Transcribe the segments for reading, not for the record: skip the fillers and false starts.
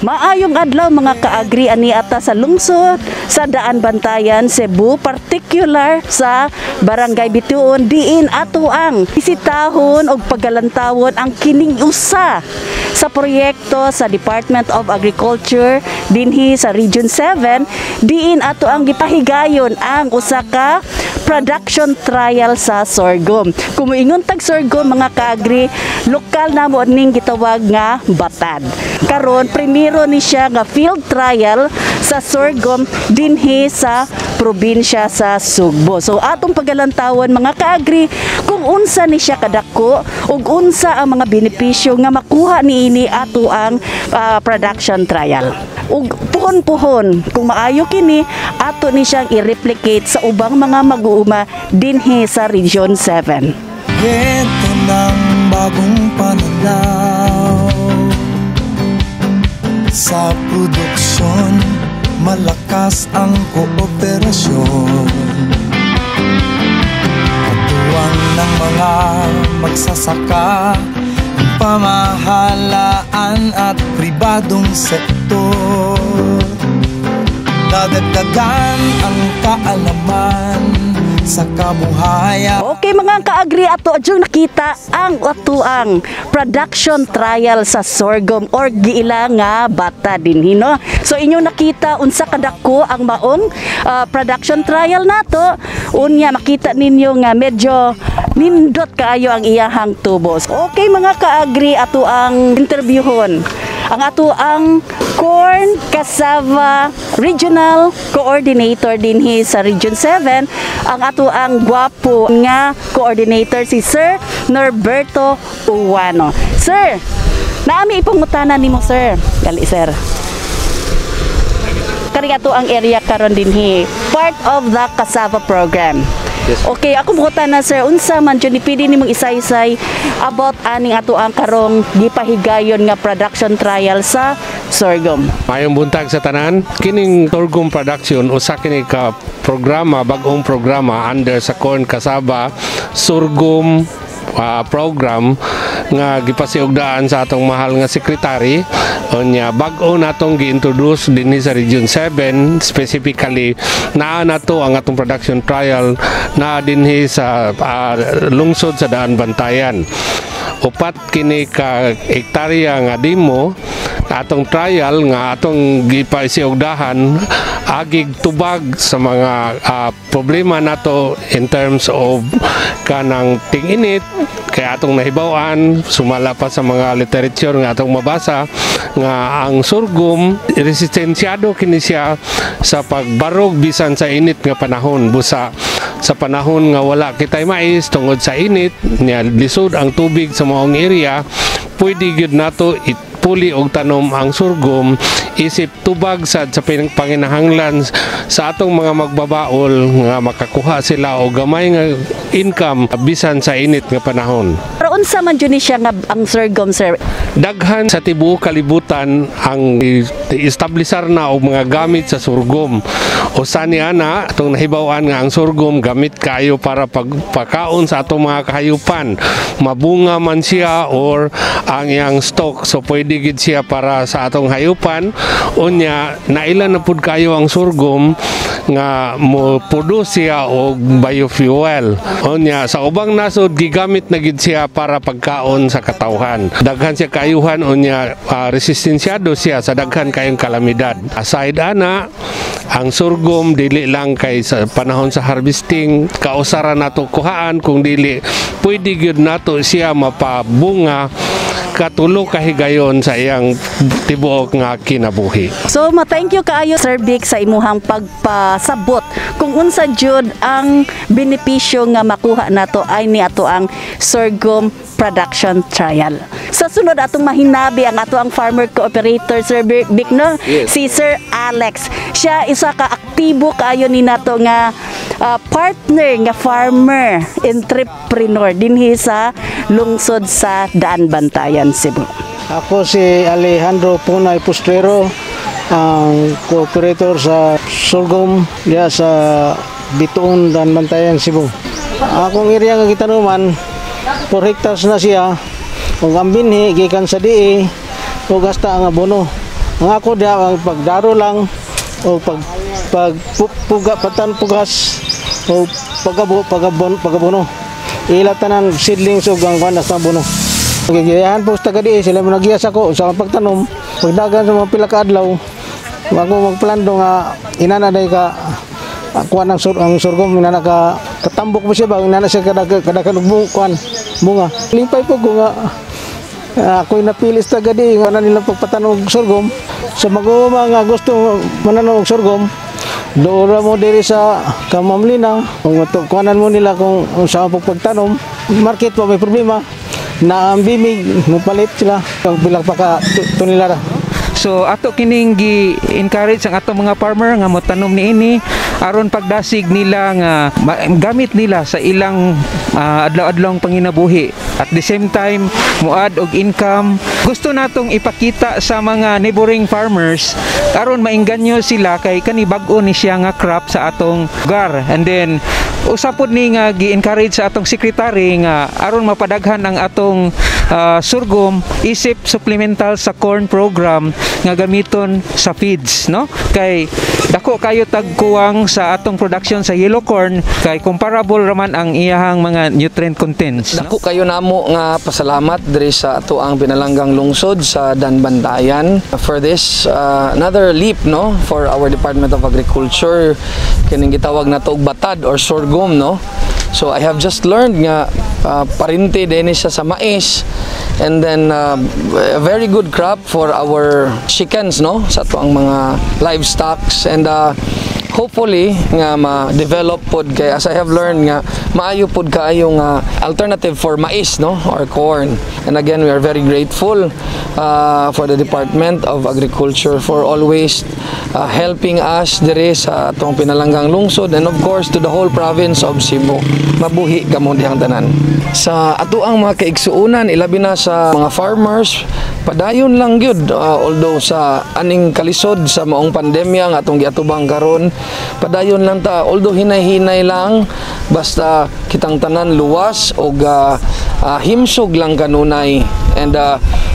Maayong adlaw mga kaagri ani ata sa lungsod sa Daan Bantayan, Cebu, particular sa Barangay Bituon diin ato ang bisitahon og paggalantawon ang kining usa sa proyekto sa Department of Agriculture dinhi sa Region 7 diin ato ang gipahigayon ang usa ka production trial sa sorghum. Kung moingon tag sorghum mga kaagri, lokal na mo ning gitawag nga batad. Karon primero ni siya nga field trial sa sorghum dinhi sa probinsya sa Sugbo. So atong paggalantawon mga kaagri kung unsa ni siya kadako ug unsa ang mga benepisyo nga makuha niini ato ang production trial. Ug puhon-puhon kung maayo kini ato ni siyang i-replicate sa ubang mga mag-uuma dinhi sa Region 7. Ito ng bagong pananaw sa produksyon, malakas ang kooperasyon. Katuwang ng mga magsasaka, pamahalaan at pribadong sektor. Dadagdagan ang kaalaman sa kabuhayan. Okay mga kaagri, ato adjong nakita ang atuang production trial sa sorghum or giila nga bata dinhi no. So inyong nakita unsa kadako ang maong production trial nato. Unya makita ninyo nga medyo nindot kaayo ang iyahang tubos. Okay mga kaagri, ato ang interviewon ang ato ang Corn Cassava Regional Coordinator dinhi sa Region 7, ang ato ang gwapo nga coordinator si Sir Norberto Uwano. Sir, naami ipangutanan nimo sir. Gali sir. Kani ato ang area karon dinhi, part of the cassava program. Yes. Okay, ako bukutan na sir, unsa man dyan ipili nimong isaysay about aning ato ang karong gipahigayon nga production trial sa sorghum. Mayong buntag sa tanan, kining sorghum production usa kini ka programa, bag-ong programa under sa Corn Cassava Sorghum program nga gipasiugdaan sa atong mahal nga sekretary. Onya bag-o natong gi-introduce dinhi sa Region 7, specifically naa nato ang atong production trial na dinhi sa lungsod sa Daan Bantayan. Upat kini ka hektarya nga demo atong trial nga atong gipasiugdahan agig tubag sa mga problema nato in terms of kanang ting-init kay atong nahibaw-an, sumala pa sa mga literature nga atong mabasa nga ang sorghum resistensyado kini siya sa pagbarog bisan sa init nga panahon. Busa sa panahon nga wala kitay mais tungod sa init nya lisod ang tubig sa maong area, pwede gyud nato puli og tanom ang sorghum isip tubag sa panginahanglan sa atong mga magbabaol nga makakuha sila og gamay nga income bisan sa init nga panahon. Pero unsa man jud ni siya nga ang sorghum sir? Daghan sa tibuok kalibutan ang establisar na og mga gamit sa sorghum. Usa ni ana atong nahibaw-an nga ang sorghum gamit kayo para pagpakaon sa atong mga kahayupan. Mabunga man siya or ang iyang stock, so pwede gid siya para sa atong hayupan. Unya naila na pud kayo ang sorghum nga mo produce siya og biofuel. Unya sa ubang nasod gigamit na gid siya para pagkaon sa katawhan. Daghan siya kayuhan, unya resistensyado siya sa daghan kayong kalamidad. Aside ana, ang sorghum dili lang kay sa panahon sa harvesting kausara nato kuhaan, kung dili pwede gyud nato siya mapabunga katulo kahigayon sa iyang tibuok nga kinabuhi. So thank you kaayo Sir Vic sa imuhang pagpasabot kung unsa jud ang benepisyo nga makuha nato ay ni ato ang sorghum production trial. Sa sunod atong mahinabi ang ato ang farmer cooperator Sir Vic no? Yes. Si Sir Alex. Siya isa ka aktibo kaayo ni nato nga partner nga farmer entrepreneur dinhi sa lungsod sa Daan Bantayan, Cebu. Ako si Alejandro Punay Postrero, ang cooperator sa sorghum diya sa Bituon, Daan Bantayan, Cebu. Akong area nga gitanuman 4 hectares na siya. Ug ang binhi gikan sa DE ug hasta ang abono Ang ako dia ang pagdaro lang o pugas o pagabono. Ilatanan seedlings o gangwan sa bono. Giyahan po sa tagadi sila mo nagiyas ako sa pagtanom. Pagdagan sa mga pila ka adlaw, ako magplando nga inana day ka kuan ang sorghum inana ka katambok mo siya ba inana siya kada kuan bunga. Lipay po ko nga ako'y napilis tagadi nga nilang pagpatanog sorghum. Sa mag-uuma nga gusto mananog sorghum, doon mo diri sa Kamamlina, kung kuanan mo nila kung saan pagtanom, market pa may problema, na ang bimig, mapalit sila, pag bilang pa tunila. So ato kining gi-encourage ang ato mga farmer nga motanom niini aron pagdasig nila nga gamit nila sa ilang adlaw-adlawng panginabuhi. At the same time, muad og income. Gusto natong ipakita sa mga neighboring farmers aron maingganyo sila kay kani bag-o ni siya nga crop sa atong lugar. And then usapod ni nga gi-encourage sa atong secretary nga aron mapadaghan ang atong sorghum isip supplemental sa corn program nga gamiton sa feeds, no? Kay dako kayo tagkuwang sa atong production sa yellow corn kay comparable raman ang iyahang mga nutrient contents, no? Dako kayo namo nga pasalamat diri sa ato ang pinalanggang lungsod sa Danbantayan for this another leap, no, for our Department of Agriculture kining gitawag na og batad or sorghum, no. So I have just learned nga parinte din siya sa mais, and then a very good crop for our chickens, no, sa ato ang mga livestocks, and hopefully nga ma-develop pod kay as I have learned nga maayo pod kaayo nga alternative for mais, no, or corn. And again, we are very grateful for the Department of Agriculture for always helping us dire sa atong pinalanggang lungsod, and of course to the whole province of Cebu. Mabuhi kamo dihang tanan. Sa ato ang mga kaigsuunan, ilabi na sa mga farmers, padayon lang gyud, although sa aning kalisod sa maong pandemya nga atong giatubang karon, padayon lang ta, although hinay-hinay lang, basta kitang tanan luwas og himsog lang kanunay. And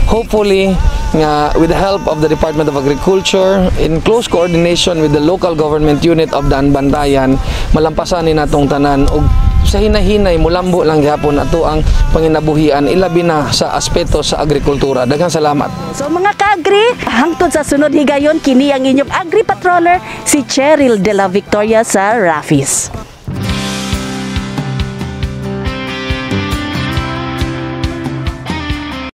hopefully nga with the help of the Department of Agriculture in close coordination with the local government unit of Danbantayan, malampasan ni natong tanan og sa hinahinay mulambo lang gyapon ato ang panginabuhian ilabi na sa aspeto sa agrikultura. Daghang salamat. So mga ka-agri, hangtod sa sunod higayon kini ang inyong agri patroller si Cheryl de la Victoria sa Rafis.